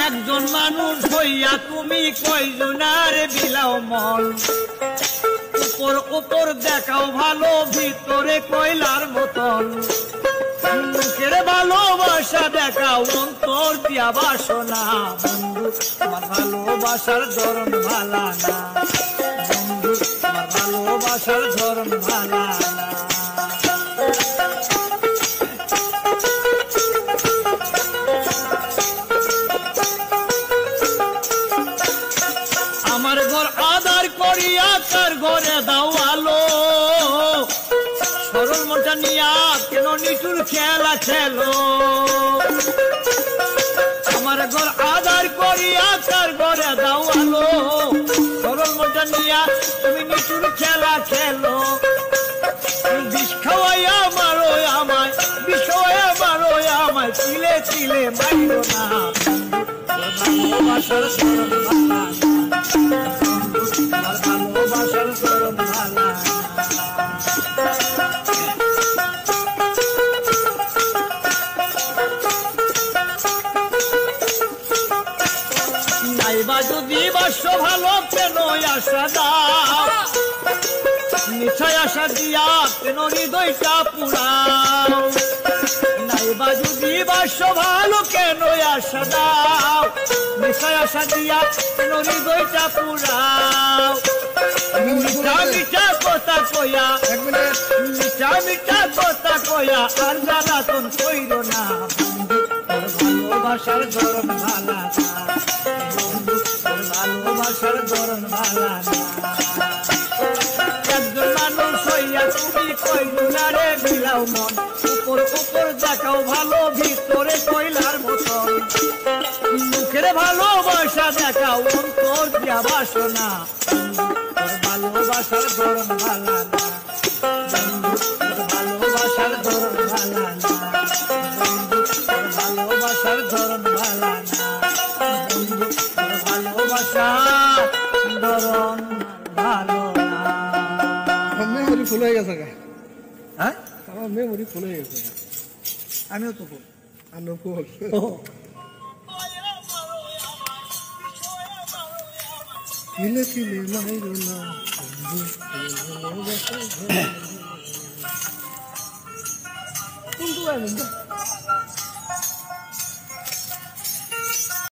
একজন মানুষ হইয়া তুমি কয়জনার বিলাও মন উপর উপর দেখাও ভালো ভিতরে কয়লার মতন মুখের ভালোবাসা দেখাও অন্তর দিয়া বাসনা বন্ধু তোমার ভালোবাসার ধরন ভালা না বন্ধু তোমার ভালোবাসার ধরন ভালা না আমার ঘর আধার করিয়া তার ঘরে দাও আলো সরল মনটা নিয়া কেন নিটুর খেলা খেলো আমার ঘর আধার করিয়া তার ঘরে দাও আলো সরল মনটা নিয়া তুমি নিটুর খেলা খেলো বিষ খাওয়াইয়া মারো আমায় বিষ খাওয়াইয়া মারো আমায় চিলে চিলে মাইরো না ভালোবাসার ধরন ভালা ভালোবাসার ধরন ভালা নাইবা যদি বাস ভালো কেন আশা দাও মিঠাই আশা দিয়া কেন হৃদয়টা পুরাও নাইবা যদি বাস ভালো কেন আশা দাও মিঠাই আশা দিয়া কেন হৃদয়টা পুরাও মিঠা মিঠা কথা কয়া মিঠা মিঠা কথা কয়া আর জ্বালাতন কইর না ভালোবাসার ধরন ভালা ভালোবাসার ধরন ভালা একজন মানুষ হইয়া তুমি কয়জনারে বিলাও মন উপর উপর দেখাও ভালো ভিতরে কয়লার মতন মুখের ভালোবাসা দেখাও অন্তর দিয়া বাসনা ভালোবাসার ধরন ভালা না ভালোবাসার ধরন ভালা না ভালোবাসার ধরন ভালা না ভালোবাসার ধরন ভালো না মেমোরি ফুল হয়ে গেছে হ্যাঁ আমার মেমোরি ফুল হয়ে গেছে আমিও তো ফুল আনো ফুল চিলে চিলে মাইরো না কোনটা